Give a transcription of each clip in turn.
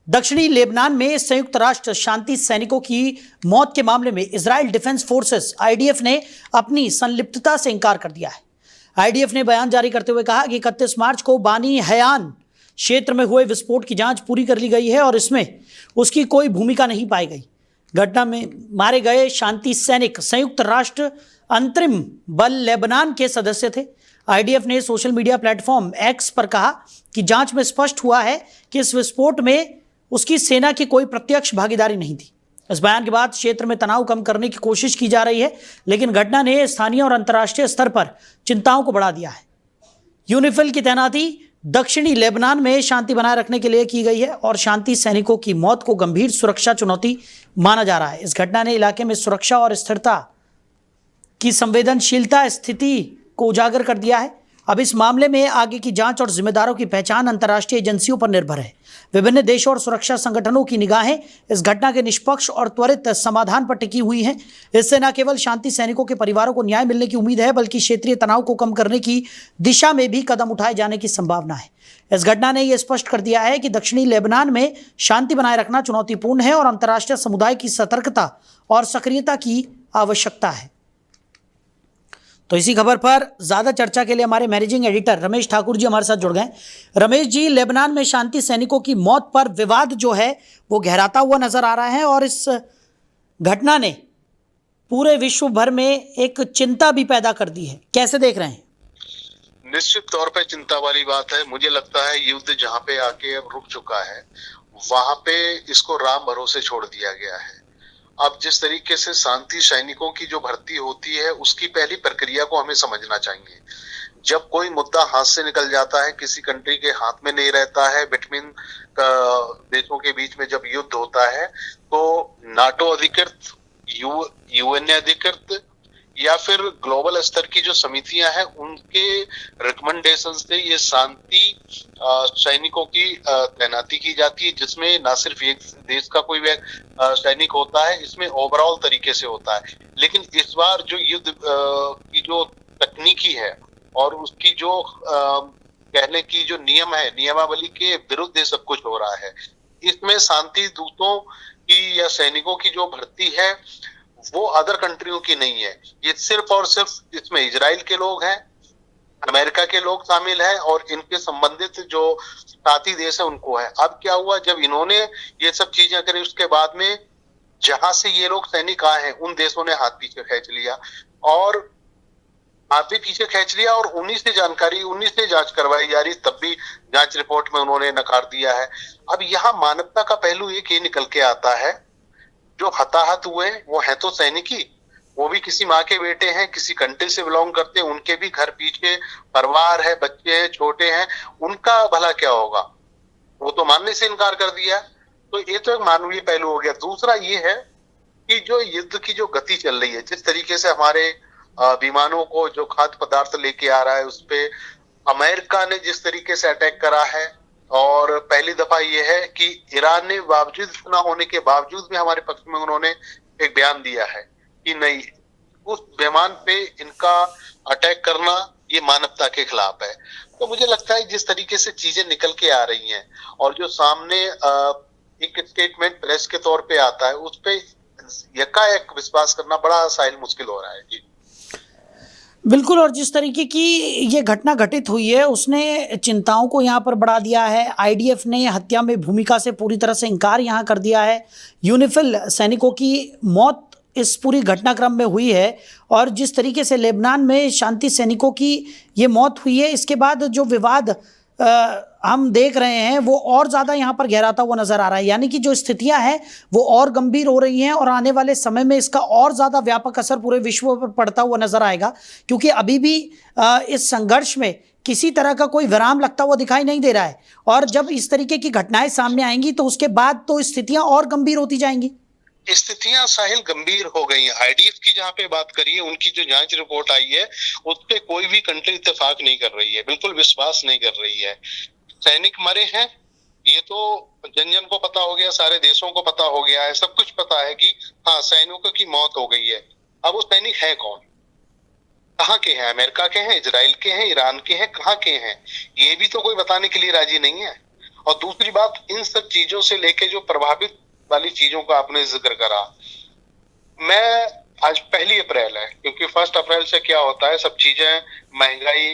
दक्षिणी लेबनान में संयुक्त राष्ट्र शांति सैनिकों की मौत के मामले में इजराइल डिफेंस फोर्सेस आईडीएफ ने अपनी संलिप्तता से इनकार कर दिया है। आईडीएफ ने बयान जारी करते हुए कहा कि 31 मार्च को बानी हयान क्षेत्र में हुए विस्फोट की जांच पूरी कर ली गई है और इसमें उसकी कोई भूमिका नहीं पाई गई। घटना में मारे गए शांति सैनिक संयुक्त राष्ट्र अंतरिम बल लेबनान के सदस्य थे। आईडीएफ ने सोशल मीडिया प्लेटफॉर्म एक्स पर कहा कि जांच में स्पष्ट हुआ है कि इस विस्फोट में उसकी सेना की कोई प्रत्यक्ष भागीदारी नहीं थी। इस बयान के बाद क्षेत्र में तनाव कम करने की कोशिश की जा रही है, लेकिन घटना ने स्थानीय और अंतर्राष्ट्रीय स्तर पर चिंताओं को बढ़ा दिया है। यूनिफिल की तैनाती दक्षिणी लेबनान में शांति बनाए रखने के लिए की गई है और शांति सैनिकों की मौत को गंभीर सुरक्षा चुनौती माना जा रहा है। इस घटना ने इलाके में सुरक्षा और स्थिरता की संवेदनशीलता स्थिति को उजागर कर दिया है। अब इस मामले में आगे की जांच और जिम्मेदारों की पहचान अंतर्राष्ट्रीय एजेंसियों पर निर्भर है। विभिन्न देशों और सुरक्षा संगठनों की निगाहें इस घटना के निष्पक्ष और त्वरित समाधान पर टिकी हुई हैं। इससे न केवल शांति सैनिकों के परिवारों को न्याय मिलने की उम्मीद है, बल्कि क्षेत्रीय तनाव को कम करने की दिशा में भी कदम उठाए जाने की संभावना है। इस घटना ने यह स्पष्ट कर दिया है कि दक्षिणी लेबनान में शांति बनाए रखना चुनौतीपूर्ण है और अंतर्राष्ट्रीय समुदाय की सतर्कता और सक्रियता की आवश्यकता है। तो इसी खबर पर ज्यादा चर्चा के लिए हमारे मैनेजिंग एडिटर रमेश ठाकुर जी हमारे साथ जुड़ गए। रमेश जी, लेबनान में शांति सैनिकों की मौत पर विवाद जो है वो गहराता हुआ नजर आ रहा है और इस घटना ने पूरे विश्व भर में एक चिंता भी पैदा कर दी है। कैसे देख रहे हैं? निश्चित तौर पे चिंता वाली बात है। मुझे लगता है युद्ध जहां पे आके अब रुक चुका है, वहां पे इसको राम भरोसे छोड़ दिया गया है। अब जिस तरीके से शांति सैनिकों की जो भर्ती होती है, उसकी पहली प्रक्रिया को हमें समझना चाहिए। जब कोई मुद्दा हाथ से निकल जाता है, किसी कंट्री के हाथ में नहीं रहता है, बिटवीन देशों के बीच में जब युद्ध होता है, तो नाटो अधिकृत, यूएन अधिकृत या फिर ग्लोबल स्तर की जो समितियां हैं, उनके रिकमेंडेशन से ये शांति सैनिकों की तैनाती की जाती है, जिसमें ना सिर्फ एक देश का कोई सैनिक होता है, इसमें ओवरऑल तरीके से होता है। लेकिन इस बार जो युद्ध की जो तकनीकी है और उसकी जो कहने की जो नियम है, नियमावली के विरुद्ध ये सब कुछ हो रहा है। इसमें शांति दूतों की या सैनिकों की जो भर्ती है वो अदर कंट्रियों की नहीं है। ये सिर्फ और सिर्फ इसमें इजराइल के लोग हैं, अमेरिका के लोग शामिल हैं और इनके संबंधित जो साथी देश है उनको है। अब क्या हुआ, जब इन्होंने ये सब चीजें करी, उसके बाद में जहां से ये लोग सैनिक आए हैं उन देशों ने हाथ पीछे खींच लिया और उन्हीं से जानकारी, उन्हीं से जांच करवाई जा रही, तब भी जांच रिपोर्ट में उन्होंने नकार दिया है। अब यहाँ मानवता का पहलू एक ये निकल के आता है, जो हताहत हुए वो है तो सैनिक ही, वो भी किसी माँ के बेटे हैं, किसी कंट्री से बिलोंग करते हैं, उनके भी घर पीछे परिवार है, बच्चे हैं, छोटे हैं, उनका भला क्या होगा? वो तो मानने से इनकार कर दिया। तो ये तो एक मानवीय पहलू हो गया। दूसरा ये है कि जो युद्ध की जो गति चल रही है, जिस तरीके से हमारे विमानों को जो खाद्य पदार्थ लेके आ रहा है, उस पे अमेरिका ने जिस तरीके से अटैक करा है, और पहली दफा ये है कि ईरान ने बावजूद इतना होने के बावजूद भी हमारे पक्ष में उन्होंने एक बयान दिया है कि नहीं, उस विमान पे इनका अटैक करना ये मानवता के खिलाफ है। तो मुझे लगता है जिस तरीके से चीजें निकल के आ रही हैं और जो सामने एक स्टेटमेंट प्रेस के तौर पे आता है, उस पे यकायक विश्वास करना बड़ा साहिल मुश्किल हो रहा है। जी बिल्कुल, और जिस तरीके की ये घटना घटित हुई है उसने चिंताओं को यहाँ पर बढ़ा दिया है। आईडीएफ ने हत्या में भूमिका से पूरी तरह से इनकार यहाँ कर दिया है। यूनिफिल सैनिकों की मौत इस पूरी घटनाक्रम में हुई है और जिस तरीके से लेबनान में शांति सैनिकों की ये मौत हुई है, इसके बाद जो विवाद हम देख रहे हैं वो और ज़्यादा यहाँ पर गहराता हुआ नज़र आ रहा है। यानी कि जो स्थितियां हैं वो और गंभीर हो रही हैं और आने वाले समय में इसका और ज़्यादा व्यापक असर पूरे विश्व पर पड़ता हुआ नज़र आएगा, क्योंकि अभी भी इस संघर्ष में किसी तरह का कोई विराम लगता हुआ दिखाई नहीं दे रहा है। और जब इस तरीके की घटनाएं सामने आएंगी तो उसके बाद तो स्थितियां और गंभीर होती जाएंगी। स्थितियां साहिल गंभीर हो गई हैं। आईडीएफ की जहां पे बात करिए, उनकी जो जांच रिपोर्ट आई है उस पे कोई भी कंट्री इत्तेफाक नहीं कर रही है, बिल्कुल विश्वास नहीं कर रही है। सैनिक मरे हैं, ये तो जन जन को पता हो गया, सारे देशों को पता हो गया है, सब कुछ पता है कि हाँ सैनिकों की मौत हो गई है। अब वो सैनिक है कौन, कहाँ के हैं? अमेरिका के हैं, इजराइल के हैं, ईरान के हैं, कहाँ के हैं? ये भी तो कोई बताने के लिए राजी नहीं है। और दूसरी बात, इन सब चीजों से लेके जो प्रभावित वाली चीजों का आपने जिक्र करा, मैं आज 1 अप्रैल है, क्योंकि 1 अप्रैल से क्या होता है, सब चीजें महंगाई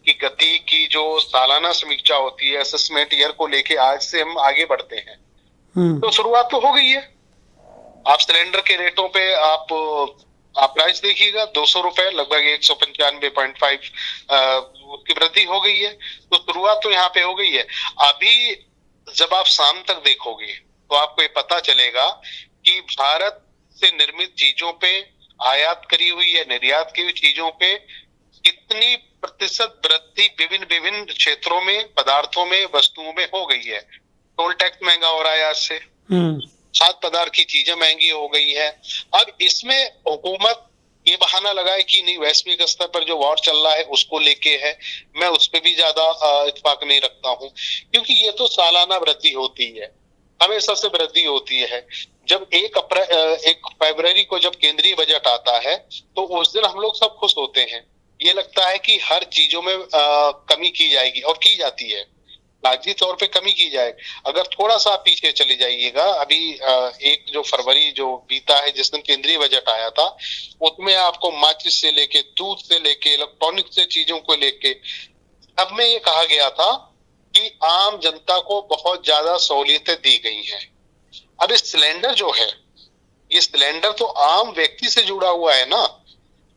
की गति की जो सालाना समीक्षा होती है असेसमेंट ईयर को लेके आज से हम आगे बढ़ते हैं। तो शुरुआत तो हो गई है। आप सिलेंडर के रेटों पे आप प्राइस देखिएगा, 200 रुपए, लगभग 195.5 की वृद्धि हो गई है। तो शुरुआत तो यहाँ पे हो गई है। अभी जब आप शाम तक देखोगे तो आपको ये पता चलेगा कि भारत से निर्मित चीजों पे, आयात करी हुई या निर्यात की हुई चीजों पे कितनी प्रतिशत वृद्धि विभिन्न क्षेत्रों में, पदार्थों में, वस्तुओं में हो गई है। टोल टैक्स महंगा हो रहा है आज से, खाद्य पदार्थ की चीजें महंगी हो गई है। अब इसमें हुकूमत ये बहाना लगाए कि नहीं, वैश्विक स्तर पर जो वॉर चल रहा है उसको लेके है, मैं उस पर भी ज्यादा इत्फाक नहीं रखता हूँ, क्योंकि ये तो सालाना वृद्धि होती है, हमेशा से वृद्धि होती है। जब 1 फरवरी को जब केंद्रीय बजट आता है तो उस दिन हम लोग सब खुश होते हैं। ये लगता है कि हर चीजों में कमी की जाएगी, और की जाती है, लाजमी तौर पे कमी की जाए। अगर थोड़ा सा पीछे चले जाइएगा, अभी 1 फरवरी जो बीता है, जिस दिन केंद्रीय बजट आया था, उसमें आपको माचिस से लेके, दूध से लेके, इलेक्ट्रॉनिक से चीजों को लेके अब में ये कहा गया था कि आम जनता को बहुत ज्यादा सहूलियतें दी गई हैं। अब इस सिलेंडर जो है, ये सिलेंडर तो आम व्यक्ति से जुड़ा हुआ है ना।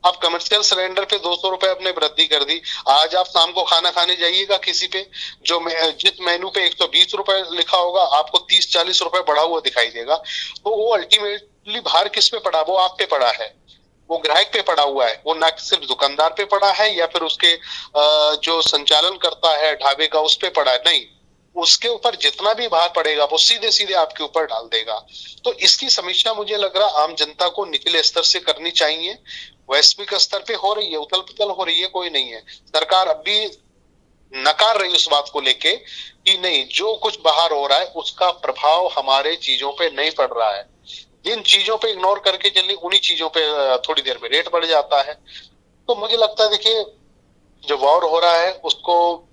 अब कमर्शियल सिलेंडर पे 200 रुपए अपने वृद्धि कर दी। आज आप शाम को खाना खाने जाइएगा किसी पे, जिस मेनू पे 120 रुपए लिखा होगा, आपको 30-40 रुपए बढ़ा हुआ दिखाई देगा। तो वो अल्टीमेटली भार किस पे पड़ा? वो आप पे पड़ा है, वो ग्राहक पे पड़ा हुआ है। वो ना सिर्फ दुकानदार पे पड़ा है या फिर उसके जो संचालन करता है ढाबे का, उस पे पड़ा है, नहीं, उसके ऊपर जितना भी भार पड़ेगा वो सीधे सीधे आपके ऊपर डाल देगा। तो इसकी समीक्षा मुझे लग रहा आम जनता को निचले स्तर से करनी चाहिए। वैश्विक स्तर पे हो रही है, उथल पुथल हो रही है, कोई नहीं है। सरकार अब भी नकार रही उस बात को लेके कि नहीं, जो कुछ बाहर हो रहा है उसका प्रभाव हमारे चीजों पे नहीं पड़ रहा है। जिन चीजों पे इग्नोर करके चलनी, उन्हीं चीजों पे थोड़ी देर में रेट बढ़ जाता है। तो मुझे लगता है, देखिए, जो वॉर हो रहा है उसको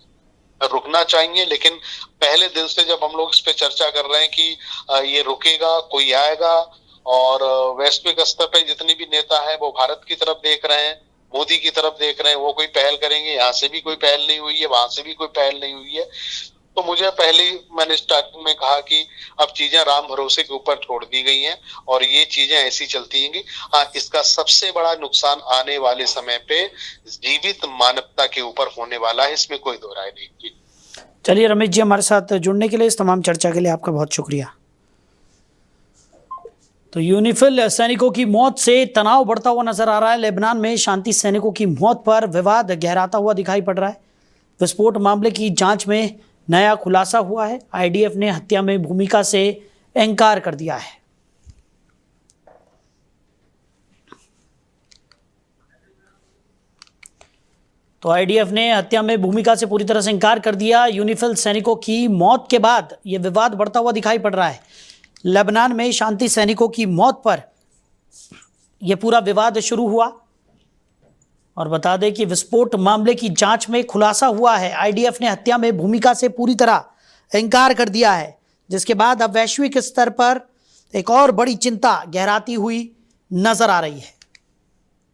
रुकना चाहिए, लेकिन पहले दिन से जब हम लोग इस पे चर्चा कर रहे हैं कि ये रुकेगा, कोई आएगा, और वैश्विक स्तर पे जितने भी नेता हैं वो भारत की तरफ देख रहे हैं, मोदी की तरफ देख रहे हैं, वो कोई पहल करेंगे। यहाँ से भी कोई पहल नहीं हुई है, वहां से भी कोई पहल नहीं हुई है। तो मुझे पहले ही मैंने स्टार्टिंग में कहा कि अब चीजें राम भरोसे के ऊपर छोड़ दी गई हैं और ये चीजें ऐसी चलती रहेंगी। हाँ, इसका सबसे बड़ा नुकसान आने वाले समय पे जीवित मानवता के ऊपर होने वाला है, इसमें कोई दो राय नहीं। चलिए रमेश जी, हमारे साथ जुड़ने के लिए, इस तमाम चर्चा के लिए आपका बहुत शुक्रिया। तो यूनिफिल सैनिकों की मौत से तनाव बढ़ता हुआ नजर आ रहा है। लेबनान में शांति सैनिकों की मौत पर विवाद गहराता हुआ दिखाई पड़ रहा है। विस्फोट मामले की जांच में नया खुलासा हुआ है। आईडीएफ ने हत्या में भूमिका से इनकार कर दिया है। तो आईडीएफ ने हत्या में भूमिका से पूरी तरह से इनकार कर दिया। यूनिफिल सैनिकों की मौत के बाद यह विवाद बढ़ता हुआ दिखाई पड़ रहा है। लेबनान में शांति सैनिकों की मौत पर यह पूरा विवाद शुरू हुआ। और बता दें कि विस्फोट मामले की जांच में खुलासा हुआ है। आईडीएफ ने हत्या में भूमिका से पूरी तरह इनकार कर दिया है, जिसके बाद अब वैश्विक स्तर पर एक और बड़ी चिंता गहराती हुई नजर आ रही है।